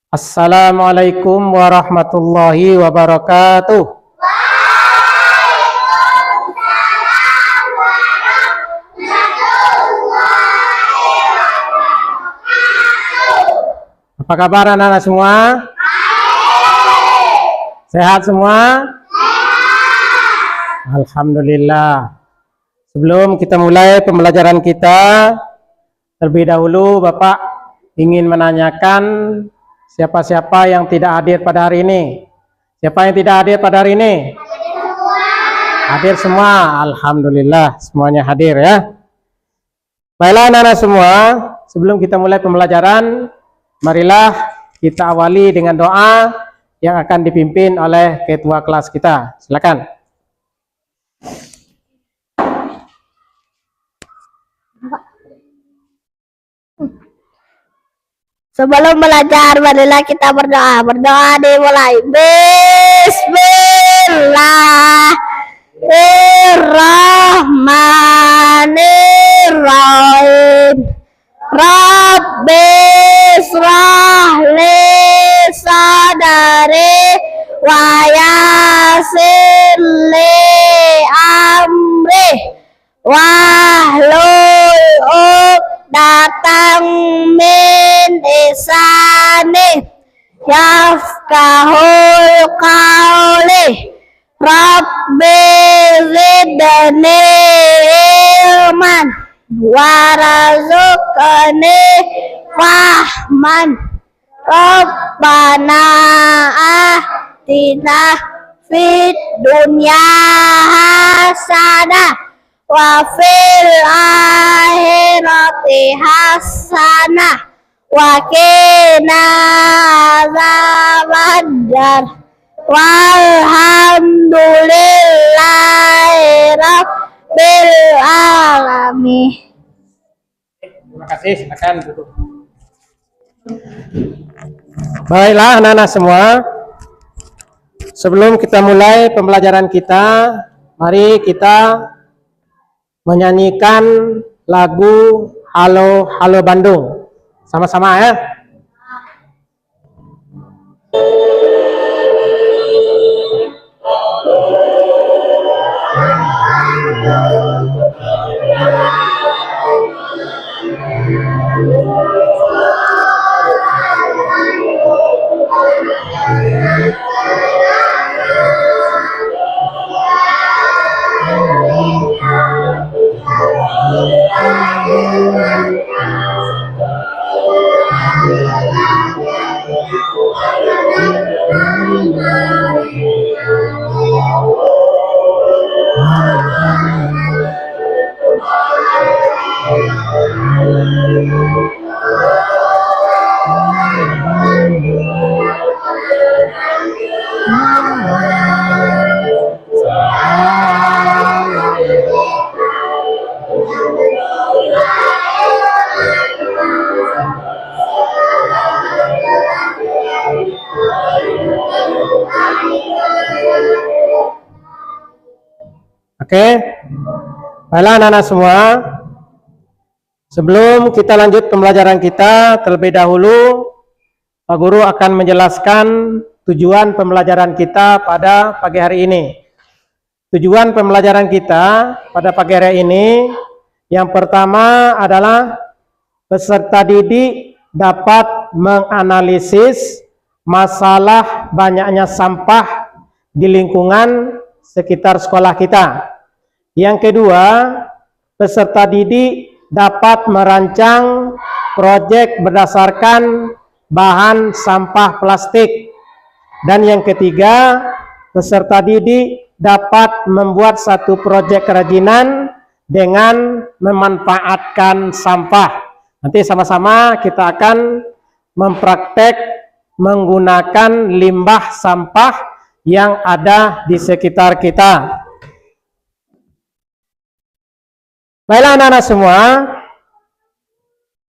Assalamualaikum warahmatullahi wabarakatuh. Apa kabar anak-anak semua? Sehat semua? Alhamdulillah. Sebelum kita mulai pembelajaran kita, terlebih dahulu Bapak ingin menanyakan siapa-siapa yang tidak hadir pada hari ini. Siapa yang tidak hadir pada hari ini? Hadir semua. Alhamdulillah, semuanya hadir ya. Baiklah anak-anak semua, sebelum kita mulai pembelajaran, marilah kita awali dengan doa yang akan dipimpin oleh ketua kelas kita. Silakan. Sebelum belajar, marilah kita berdoa. Berdoa dimulai. Bismillahirrahmanirrahim. Rabbi shrah li sadri wa yassir li amri wahlul uqdatam min lisani yafqahul qawli. Rabbi zidni ilman warzuqni fahman. Rabbana atina fid dunya hasanah wa fil akhirati hasanah wa qina azabannar. Walhamdulillahi rabbil alamin. Terima kasih, silakan duduk. Baiklah anak-anak semua, sebelum kita mulai pembelajaran kita, mari kita menyanyikan lagu Halo Halo Bandung sama-sama ya. Oke, baiklah anak-anak semua, sebelum kita lanjut pembelajaran kita, terlebih dahulu Pak Guru akan menjelaskan tujuan pembelajaran kita pada pagi hari ini. Tujuan pembelajaran kita pada pagi hari ini, yang pertama adalah peserta didik dapat menganalisis masalah banyaknya sampah di lingkungan sekitar sekolah kita. Yang kedua, peserta didik dapat merancang proyek berdasarkan bahan sampah plastik. Dan yang ketiga, peserta didik dapat membuat satu proyek kerajinan dengan memanfaatkan sampah. Nanti sama-sama kita akan mempraktek menggunakan limbah sampah yang ada di sekitar kita. Baiklah anak-anak semua,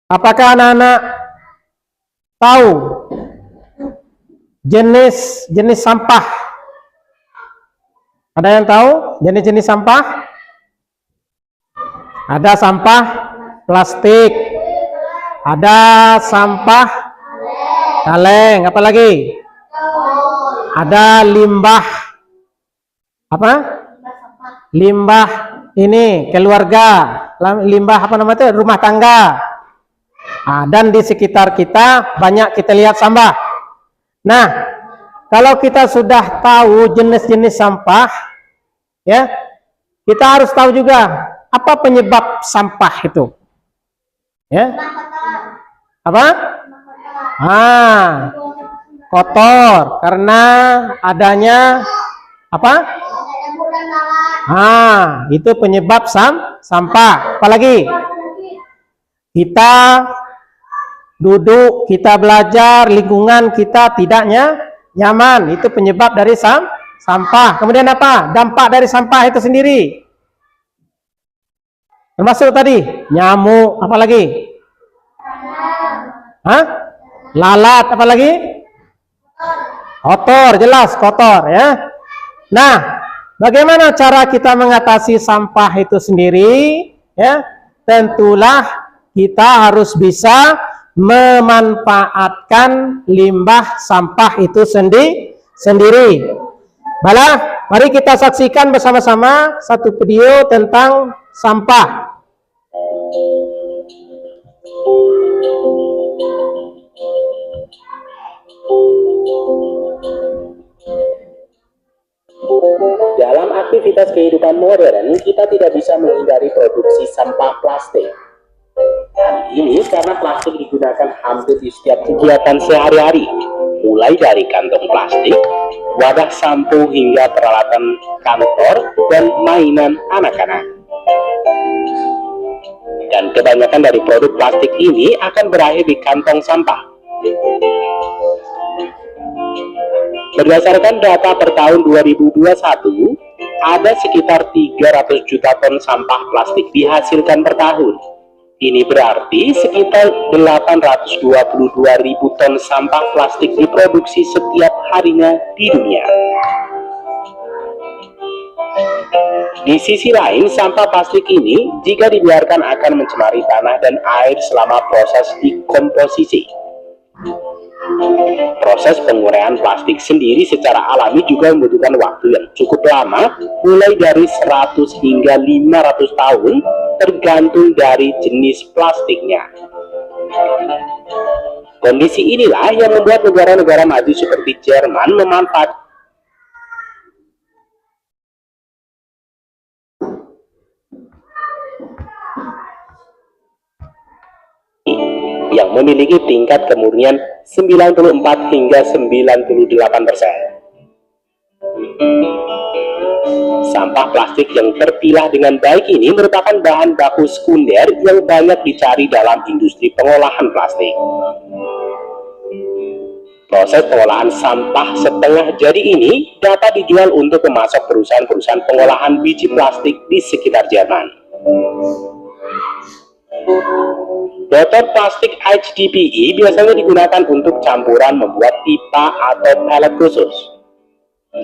apakah anak-anak tahu jenis-jenis sampah? Ada yang tahu jenis-jenis sampah? Ada sampah plastik, ada sampah kaleng, apa lagi? Ada limbah, apa? Limbah ini keluarga, limbah apa namanya itu, rumah tangga. Dan di sekitar kita banyak kita lihat sampah. Nah, kalau kita sudah tahu jenis-jenis sampah, ya, kita harus tahu juga apa penyebab sampah itu. Ya. Apa? Kotor karena adanya apa? Itu penyebab sampah. Apalagi? Kita duduk, kita belajar, lingkungan kita tidaknya nyaman, itu penyebab dari sampah. Kemudian apa? Dampak dari sampah itu sendiri. Termasuk tadi nyamuk, apa lagi? Lalat, apa lagi? Kotor, jelas kotor ya. Nah, bagaimana cara kita mengatasi sampah itu sendiri? Ya, tentulah kita harus bisa memanfaatkan limbah sampah itu sendiri. Baiklah, mari kita saksikan bersama-sama satu video tentang sampah. Dalam aktivitas kehidupan modern, kita tidak bisa menghindari produksi sampah plastik. Hal ini karena plastik digunakan hampir di setiap kegiatan sehari-hari, mulai dari kantong plastik, wadah sampo hingga peralatan kantor dan mainan anak-anak. Dan kebanyakan dari produk plastik ini akan berakhir di kantong sampah. Berdasarkan data per tahun 2021, ada sekitar 300 juta ton sampah plastik dihasilkan per tahun. Ini berarti sekitar 822.000 ton sampah plastik diproduksi setiap harinya di dunia. Di sisi lain, sampah plastik ini jika dibiarkan akan mencemari tanah dan air selama proses dekomposisi. Proses penguraian plastik sendiri secara alami juga membutuhkan waktu yang cukup lama, mulai dari 100 hingga 500 tahun, tergantung dari jenis plastiknya. Kondisi inilah yang membuat negara-negara maju seperti Jerman memanfaatkan yang memiliki tingkat kemurnian 94 hingga 98%. Sampah plastik yang terpilah dengan baik ini merupakan bahan baku sekunder yang banyak dicari dalam industri pengolahan plastik. Proses pengolahan sampah setengah jadi ini dapat dijual untuk memasok perusahaan-perusahaan pengolahan biji plastik di sekitar Jerman. Botol plastik HDPE biasanya digunakan untuk campuran membuat pipa atau pelet khusus.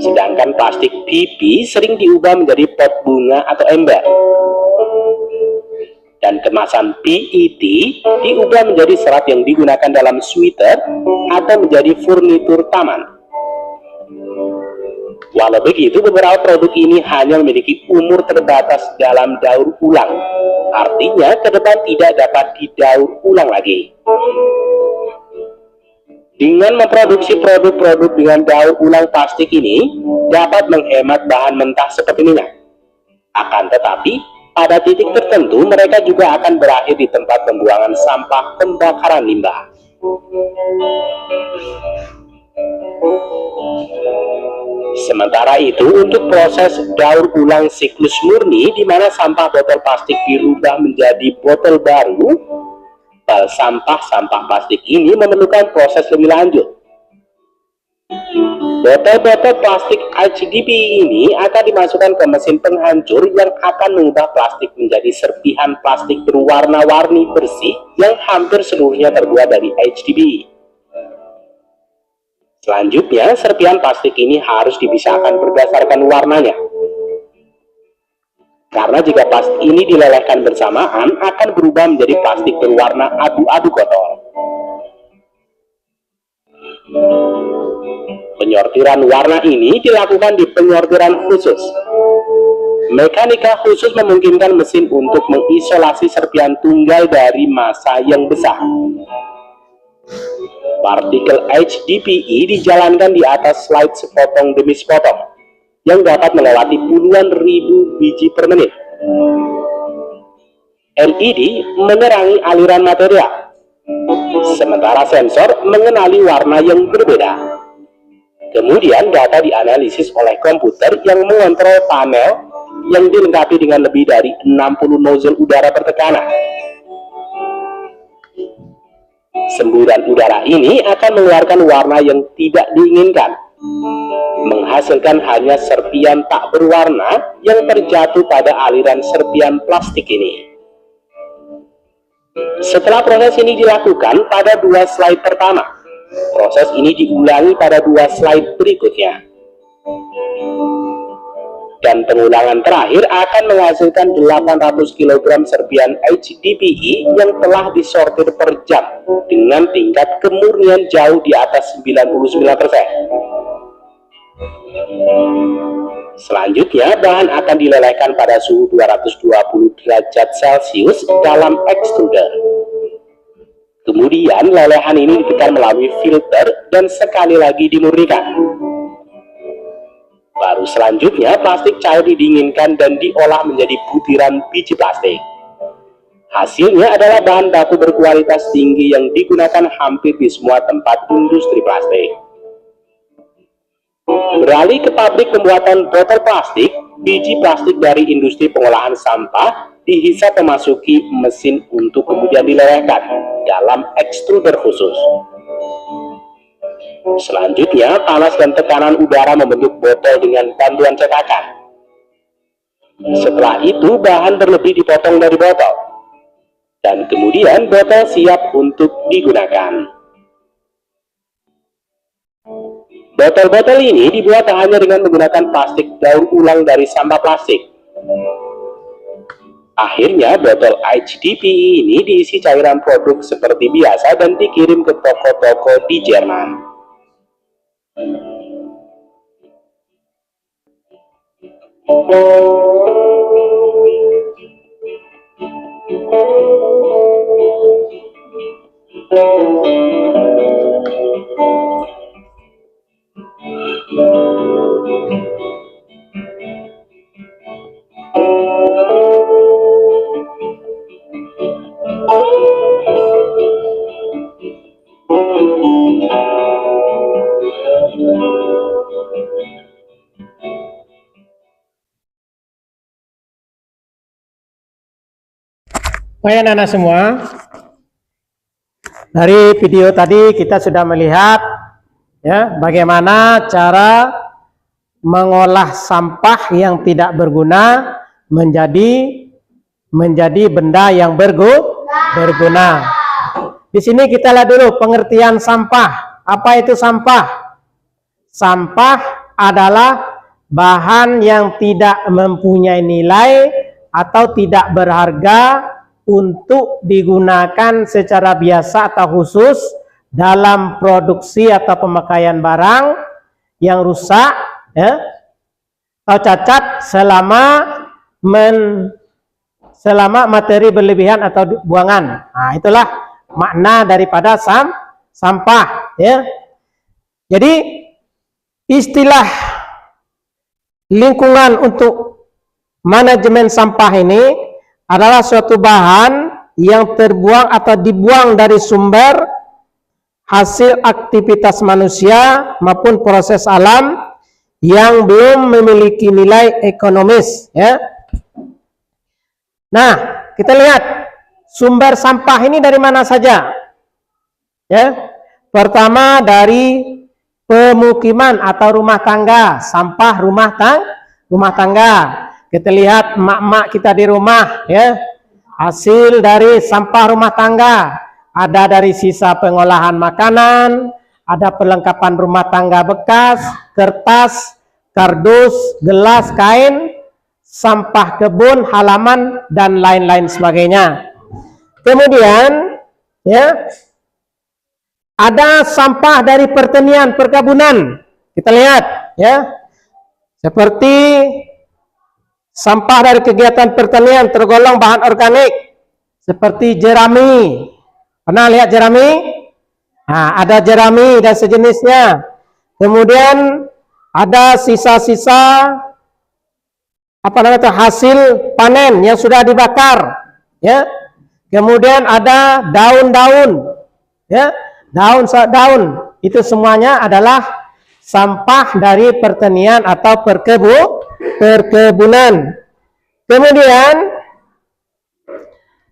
Sedangkan plastik PP sering diubah menjadi pot bunga atau ember. Dan kemasan PET diubah menjadi serat yang digunakan dalam sweater atau menjadi furnitur taman. Walau begitu, beberapa produk ini hanya memiliki umur terbatas dalam daur ulang. Artinya, ke depan tidak dapat didaur ulang lagi. Dengan memproduksi produk-produk dengan daur ulang plastik ini, dapat menghemat bahan mentah seperti minyak. Akan tetapi, pada titik tertentu, mereka juga akan berakhir di tempat pembuangan sampah pembakaran limbah. Sementara itu, untuk proses daur ulang siklus murni, di mana sampah botol plastik dirubah menjadi botol baru, sampah plastik ini memerlukan proses lebih lanjut. Botol-botol plastik HDPE ini akan dimasukkan ke mesin penghancur yang akan mengubah plastik menjadi serpihan plastik berwarna-warni bersih yang hampir seluruhnya terbuat dari HDPE. Selanjutnya, serpihan plastik ini harus dipisahkan berdasarkan warnanya. Karena jika plastik ini dilelehkan bersamaan, akan berubah menjadi plastik berwarna abu-abu kotor. Penyortiran warna ini dilakukan di penyortiran khusus. Mekanika khusus memungkinkan mesin untuk mengisolasi serpian tunggal dari massa yang besar. Partikel HDPE dijalankan di atas slide sepotong demi sepotong, yang dapat melewati puluhan ribu biji per menit. LED menerangi aliran material, sementara sensor mengenali warna yang berbeda. Kemudian data dianalisis oleh komputer yang mengontrol panel yang dilengkapi dengan lebih dari 60 nozzle udara per tekanan. Semburan udara ini akan mengeluarkan warna yang tidak diinginkan, menghasilkan hanya serpian tak berwarna yang terjatuh pada aliran serpian plastik ini. Setelah proses ini dilakukan pada 2 slide pertama, proses ini diulangi pada 2 slide berikutnya. Dan pengulangan terakhir akan menghasilkan 800 kg serpian HDPE yang telah disortir per jam dengan tingkat kemurnian jauh di atas 99%. Selanjutnya, bahan akan dilelehkan pada suhu 220 derajat Celcius dalam extruder. Kemudian lelehan ini ditekan melalui filter dan sekali lagi dimurnikan. Baru selanjutnya plastik cair didinginkan dan diolah menjadi butiran biji plastik. Hasilnya adalah bahan baku berkualitas tinggi yang digunakan hampir di semua tempat industri plastik. Beralih ke pabrik pembuatan botol plastik, biji plastik dari industri pengolahan sampah dihisap memasuki mesin untuk kemudian dilelehkan dalam extruder khusus. Selanjutnya, panas dan tekanan udara membentuk botol dengan bantuan cetakan. Setelah itu, bahan berlebih dipotong dari botol, dan kemudian botol siap untuk digunakan. Botol-botol ini dibuat hanya dengan menggunakan plastik daur ulang dari sampah plastik. Akhirnya, botol HDPE ini diisi cairan produk seperti biasa dan dikirim ke toko-toko di Jerman. Baik anak-anak semua, dari video tadi kita sudah melihat ya bagaimana cara mengolah sampah yang tidak berguna menjadi benda yang berguna. Di sini kita lihat dulu pengertian sampah. Apa itu sampah? Sampah adalah bahan yang tidak mempunyai nilai atau tidak berharga untuk digunakan secara biasa atau khusus dalam produksi atau pemakaian barang yang rusak ya, atau cacat selama materi berlebihan atau buangan. Nah, itulah makna daripada sampah ya. Jadi istilah lingkungan untuk manajemen sampah ini adalah suatu bahan yang terbuang atau dibuang dari sumber hasil aktivitas manusia maupun proses alam yang belum memiliki nilai ekonomis ya. Nah, kita lihat sumber sampah ini dari mana saja ya. Pertama dari pemukiman atau rumah tangga, sampah rumah tangga. Kita lihat emak-emak kita di rumah ya, hasil dari sampah rumah tangga, ada dari sisa pengolahan makanan, ada perlengkapan rumah tangga bekas, kertas, kardus, gelas, kain, sampah kebun, halaman, dan lain-lain sebagainya. Kemudian ya, ada sampah dari pertanian, perkebunan. Kita lihat ya. Seperti sampah dari kegiatan pertanian tergolong bahan organik. Seperti jerami. Pernah lihat jerami? Nah, ada jerami dan sejenisnya. Kemudian ada sisa-sisa hasil panen yang sudah dibakar, ya. Kemudian ada daun-daun, ya, daun itu semuanya adalah sampah dari pertanian atau perkebunan. Kemudian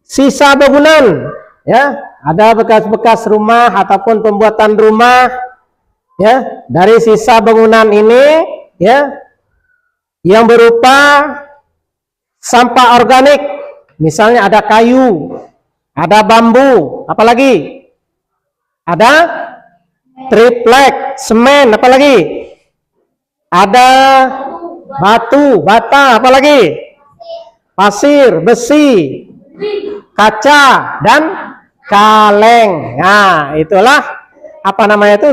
sisa bangunan, ya, ada bekas-bekas rumah ataupun pembuatan rumah, ya, dari sisa bangunan ini, ya, yang berupa sampah organik. Misalnya ada kayu, ada bambu, apalagi ada triplek, semen, apalagi ada batu, bata, apalagi pasir, besi, kaca, dan kaleng. Nah, itulah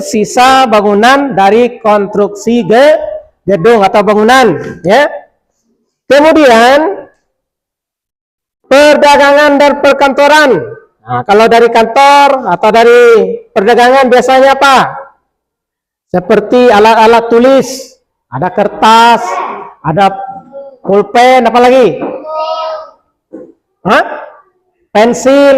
sisa bangunan dari konstruksi gedung atau bangunan, ya. Kemudian perdagangan dan perkantoran. Nah, kalau dari kantor atau dari perdagangan biasanya apa? Seperti alat-alat tulis, ada kertas, ada pulpen, apalagi? Pensil,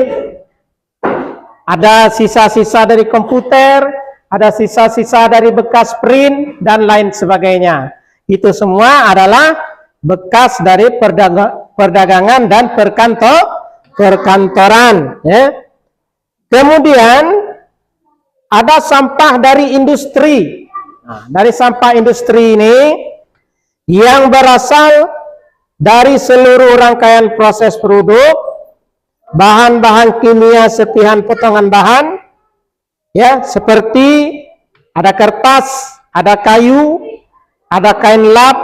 ada sisa-sisa dari komputer, ada sisa-sisa dari bekas print, dan lain sebagainya. Itu semua adalah bekas dari perdagangan dan perkantoran, ya. Kemudian ada sampah dari industri. Nah, dari sampah industri ini yang berasal dari seluruh rangkaian proses produk, bahan-bahan kimia serpihan potongan bahan, ya, seperti ada kertas, ada kayu, ada kain lap,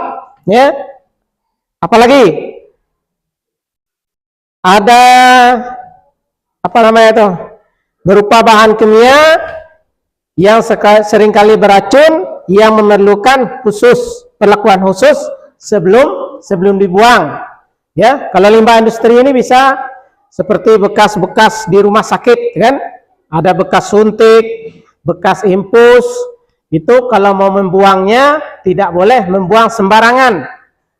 ya, apalagi ada berupa bahan kimia yang seringkali beracun, yang memerlukan perlakuan khusus sebelum dibuang, ya. Kalau limbah industri ini bisa seperti bekas-bekas di rumah sakit, kan? Ada bekas suntik, bekas infus. Itu kalau mau membuangnya tidak boleh membuang sembarangan.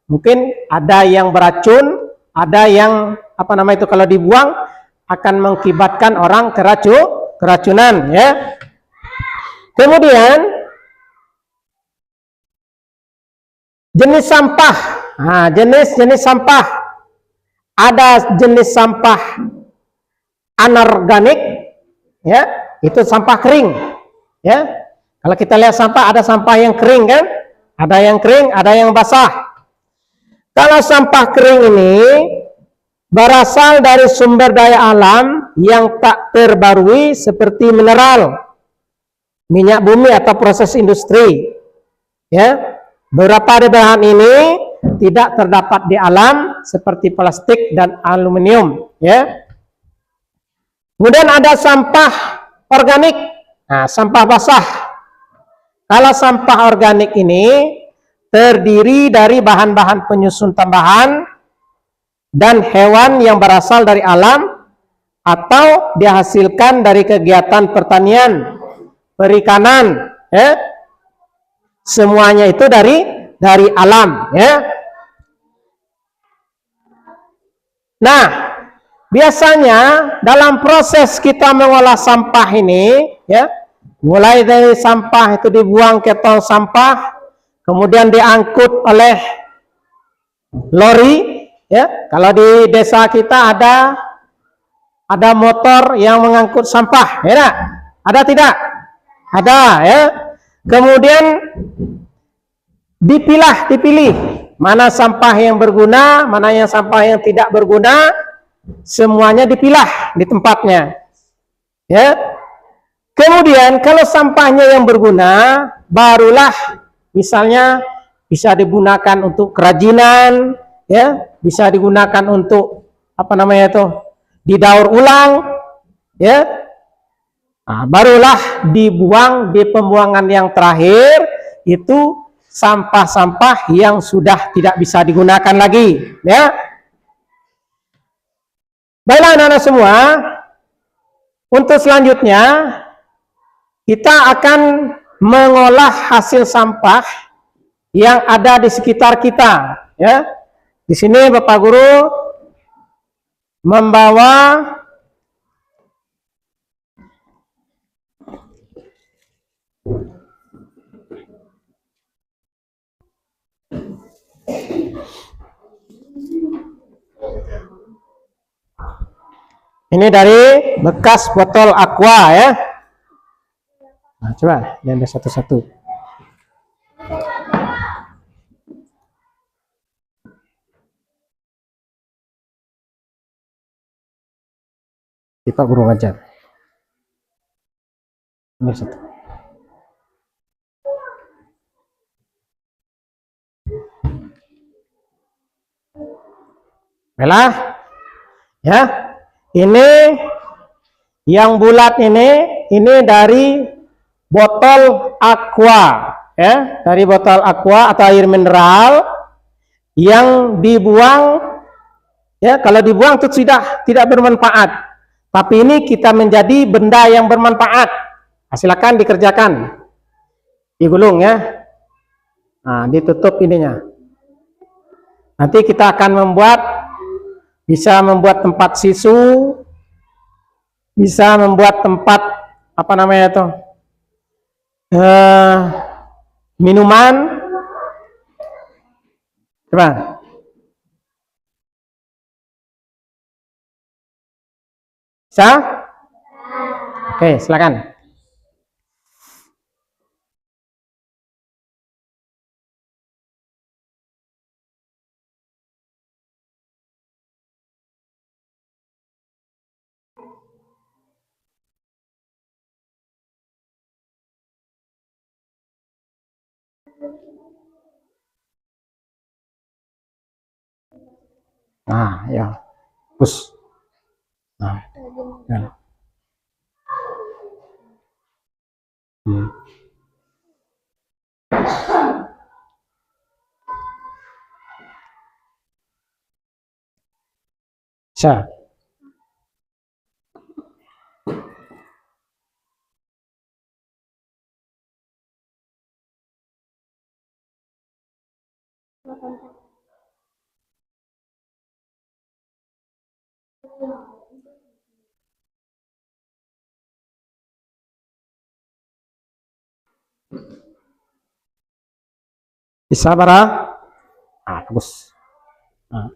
Mungkin ada yang beracun, ada yang kalau dibuang akan mengakibatkan orang keracunan, ya. Kemudian jenis sampah. Nah, jenis sampah. Ada jenis sampah anorganik, ya, itu sampah kering, ya. Kalau kita lihat sampah, ada sampah yang kering, kan? Ada yang kering, ada yang basah. Kalau sampah kering ini berasal dari sumber daya alam yang tak terbarui seperti mineral, minyak bumi, atau proses industri, ya. Beberapa dari bahan ini tidak terdapat di alam seperti plastik dan aluminium, ya. Kemudian ada sampah organik. Nah, sampah basah. Kalau sampah organik ini terdiri dari bahan-bahan penyusun tambahan dan hewan yang berasal dari alam atau dihasilkan dari kegiatan pertanian, perikanan, ya. Semuanya itu dari alam, ya. Nah, biasanya dalam proses kita mengolah sampah ini, ya, mulai dari sampah itu dibuang ke tong sampah, kemudian diangkut oleh lori, ya. Kalau di desa kita ada motor yang mengangkut sampah, ya. Ada tidak? Ada, ya. Kemudian dipilih mana sampah yang berguna, mana yang sampah yang tidak berguna, semuanya dipilah di tempatnya, ya. Kemudian kalau sampahnya yang berguna, barulah misalnya bisa digunakan untuk kerajinan, ya, bisa digunakan untuk didaur ulang, ya, Nah, barulah dibuang di pembuangan yang terakhir, itu sampah-sampah yang sudah tidak bisa digunakan lagi. Ya, baiklah anak-anak semua, untuk selanjutnya kita akan mengolah hasil sampah yang ada di sekitar kita. Ya, di sini Bapak Guru membawa ini dari bekas botol aqua ya. Nah, coba diambil satu-satu. Kita Guru ngajar. Ini satu. Baiklah, ya. Ini yang bulat ini dari botol aqua, ya, dari botol aqua atau air mineral yang dibuang, ya. Kalau dibuang itu sudah tidak bermanfaat, tapi ini kita menjadi benda yang bermanfaat. Nah, silakan dikerjakan, digulung ya. Nah, ditutup ininya. Nanti kita akan bisa membuat tempat sisu, bisa membuat tempat apa namanya itu, minuman. Coba. Bisa? Oke, silakan. Nah, ya. Terus. Nah, ya. Bisa. Bisa, Bara? Nah, bagus. Nah.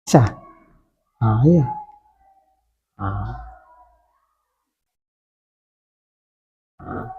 Bisa. Nah, iya. Nah. Nah.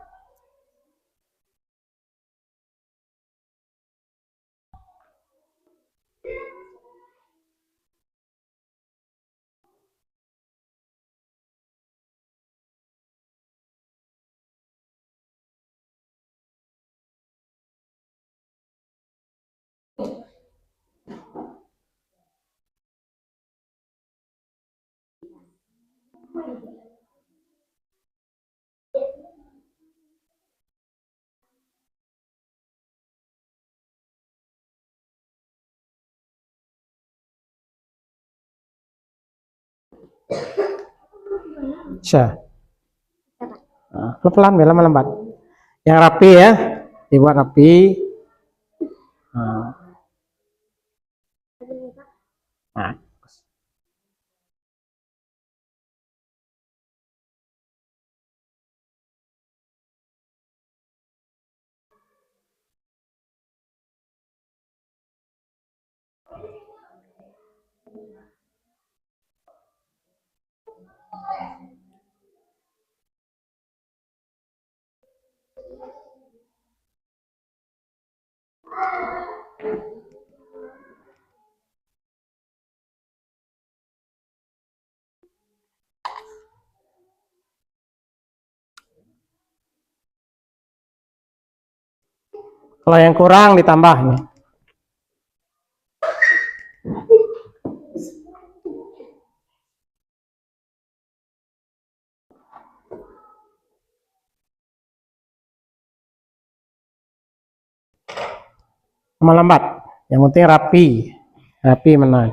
Bisa. Nah, pelan-pelan, biar lambat. Yang rapi ya, dibuat rapi. Nah. Nah. Kalau yang kurang ditambah ini. Lambat, yang penting rapi mana,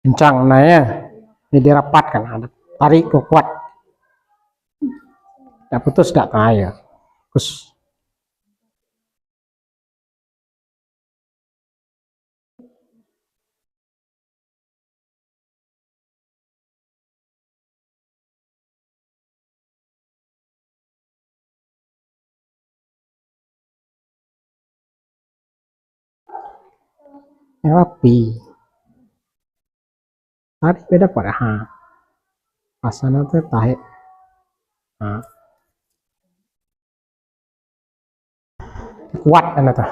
kencang ya, jadi rapatkan, ada tarik kuat, tidak putus tidak kaya, terus yang rapi, tarik beda pada pasana tuh tarik, kuat kan tuh.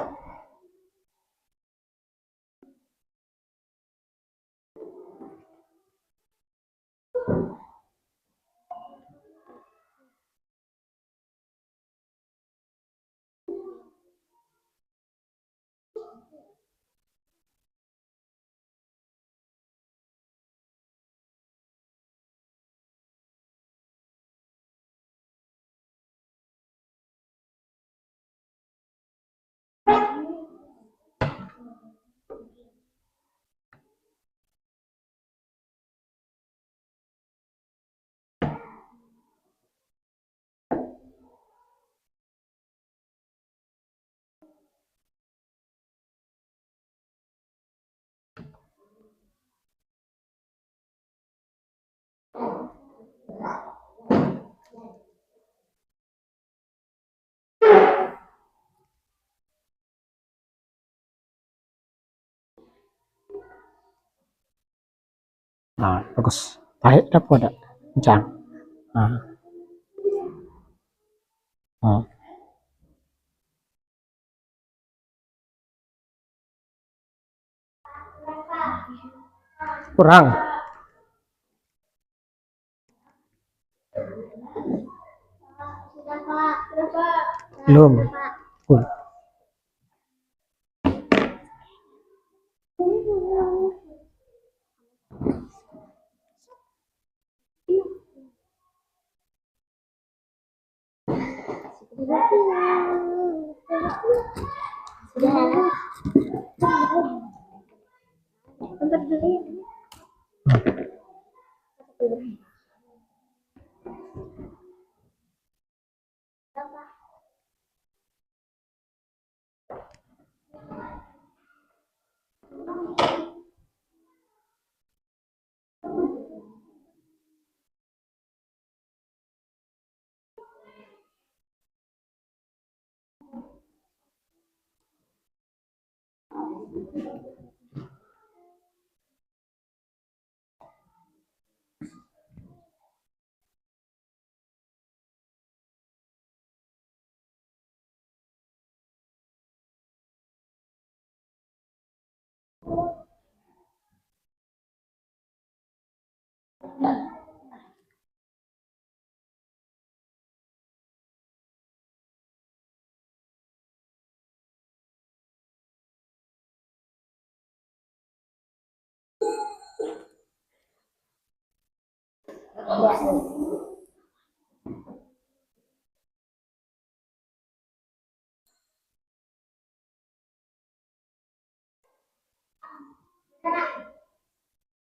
Nah, bagus, tarik dapat ada, kencang. Nah. Nah. Kurang. Belum.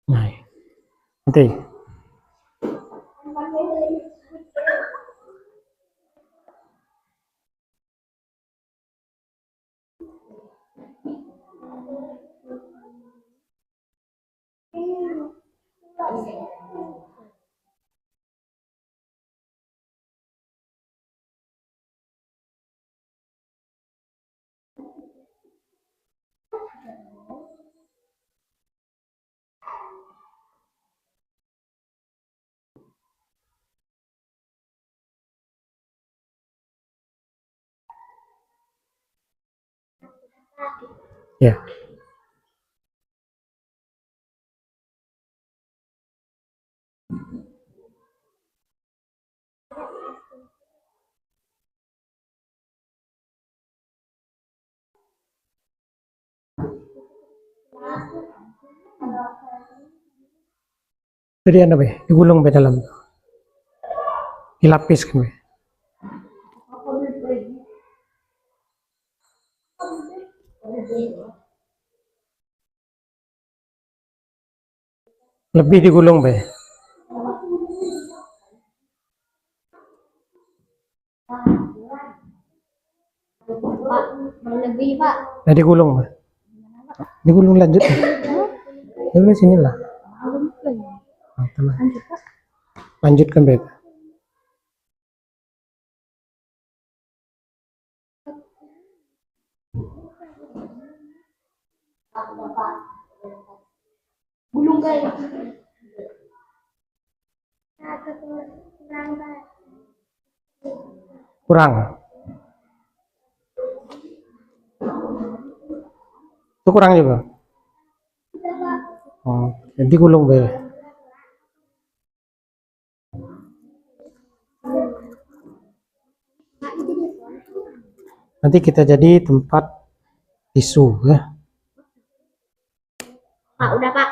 Nah, nanti. Ya. Jadi anu be, digulung be dalam, dilapis kan be. Lebih digulung be. Pak, lebih Pak. Nah, digulung be. Digulung lanjut. Digulung sini lah. Nah, tenang. Lanjutkan be. Gulung guys. Kurang. Itu kurang juga. Oh, jadi gulung be. Nanti kita jadi tempat tisu ya. Pak, udah Pak.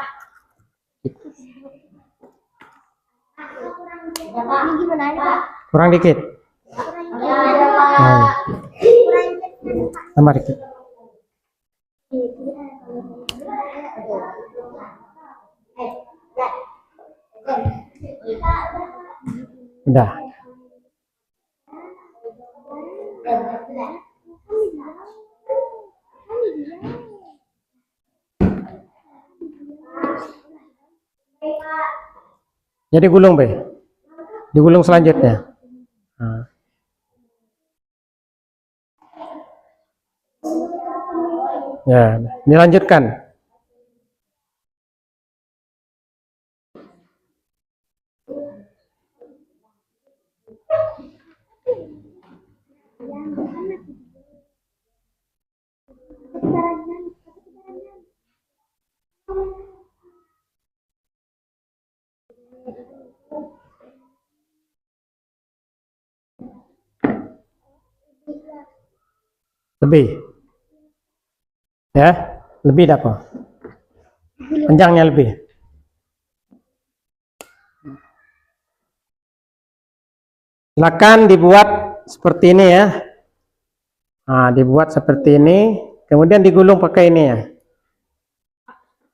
Ya Pak, ini gimana nih Pak? Kurang dikit. Udah Pak. Nah, tambah dikit. Udah. Jadi gulung be. Digulung selanjutnya. Nah. Ya, dilanjutkan. Lebih. Ya, lebih dapat. Panjangnya lebih. Silakan dibuat seperti ini ya. Nah, dibuat seperti ini, kemudian digulung pakai ini ya.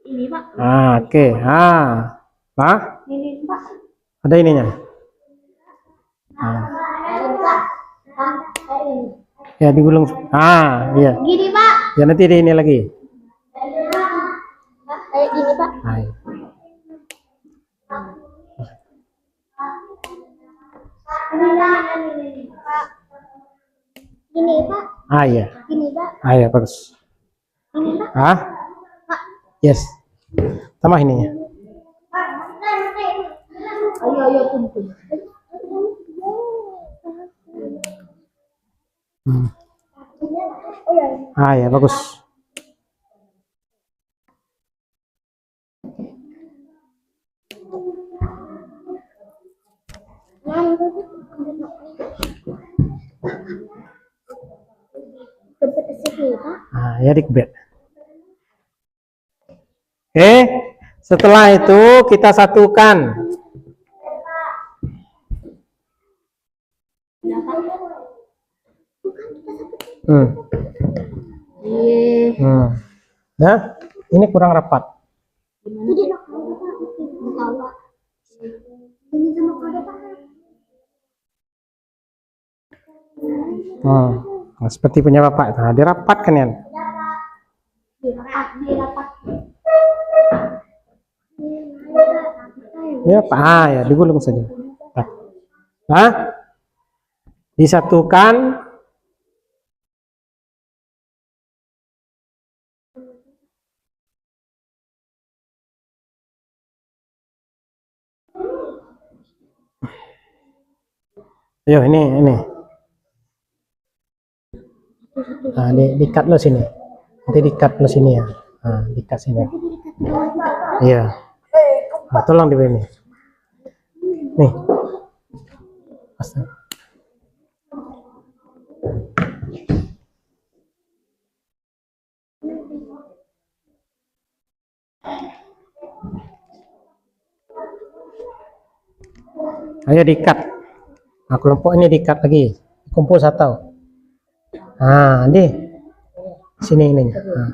Ini Pak. Ah, oke. Ah, Pak, Ini Pak. ada ininya. Ah. Ya digulung. Ah, iya. Gini Pak. Ya nanti ada ini lagi. Kayak gini Pak. Ah, iya. Gini Pak. Ah, iya. Gini Pak. Ah, iya bagus. Ini Pak. Ah, yes. Tambah ininya. Ayo kumpul. Hmm. Ah, ya bagus. Ah, ya dikbet. Oke, setelah itu kita satukan. Nah, ini kurang rapat. Nah, seperti punya bapak. Nah, dirapatkan ya. Ya, Pak. Ah, ya, digulung saja. Nah, disatukan. Ayo, ini. Nah, diikat lo sini. Nanti dikat plus sini ya. Nah, dikat sini. Iya. Nah, tolong diberi nih. Nih. Pasang. Ayo dikat. Nah, kelompok ini dikat lagi. Kumpul satu. Nah, di sini ini. Nah.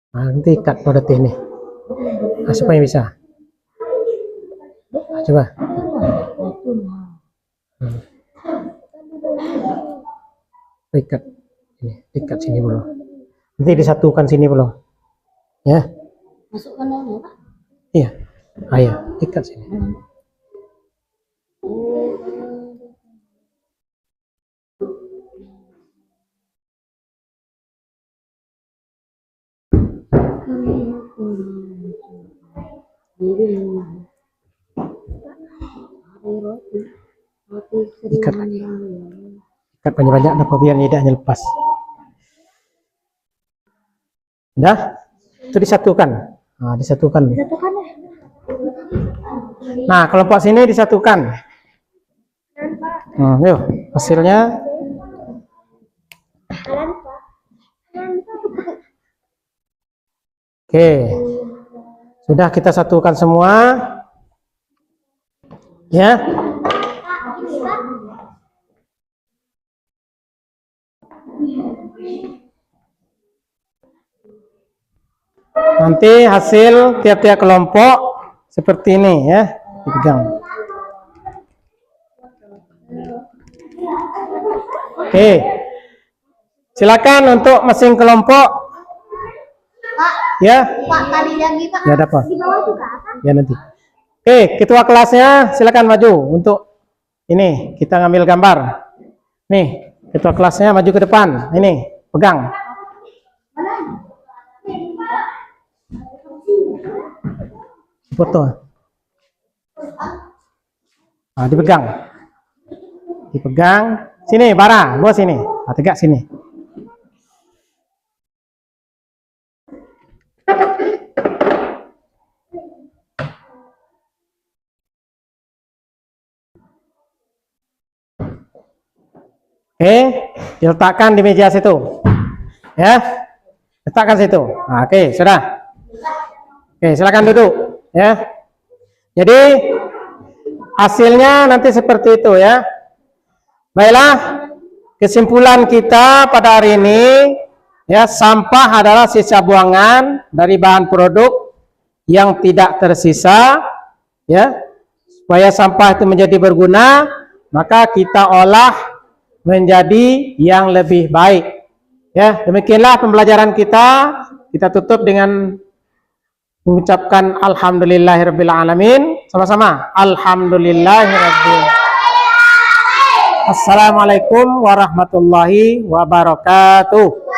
Nah, nanti ikat pada ini. Nah, supaya bisa. Nah, coba. Ikat ini, ikat sini dulu. Nanti disatukan sini dulu. Ya. Masukkan dulu, Pak. Iya. Ayo, ikat sini. Ikat lagi. Ikat banyak-banyak dapat biar lidahnya lepas. Udah? Itu disatukan. Nah, disatukan. Disatukan ya. Nah, kelompok sini disatukan. Yuk, hasilnya. Oke. Sudah kita satukan semua. Ya. Nanti hasil tiap-tiap kelompok seperti ini ya, dipegang. Oke. Silakan untuk masing kelompok. Pak, Ya. Pak tadi lagi Pak. Ya, ada apa? Di bawah juga apa? Ya nanti. Oke, ketua kelasnya silakan maju untuk ini kita ngambil gambar. Nih, ketua kelasnya maju ke depan. Ini, pegang. Foto. Nah, dipegang. Dipegang. Sini, Bara, gua sini. Nah, tegak sini. Oke, diletakkan di meja situ. Ya. Letakkan situ. Nah, oke, sudah. Oke, silakan duduk ya. Jadi hasilnya nanti seperti itu ya. Baiklah, kesimpulan kita pada hari ini ya, sampah adalah sisa buangan dari bahan produk yang tidak tersisa ya. Supaya sampah itu menjadi berguna, maka kita olah menjadi yang lebih baik. Ya, demikianlah pembelajaran kita. Kita tutup dengan mengucapkan alhamdulillahirabbil alamin. Sama-sama. Alhamdulillahirabbil. Assalamualaikum warahmatullahi wabarakatuh.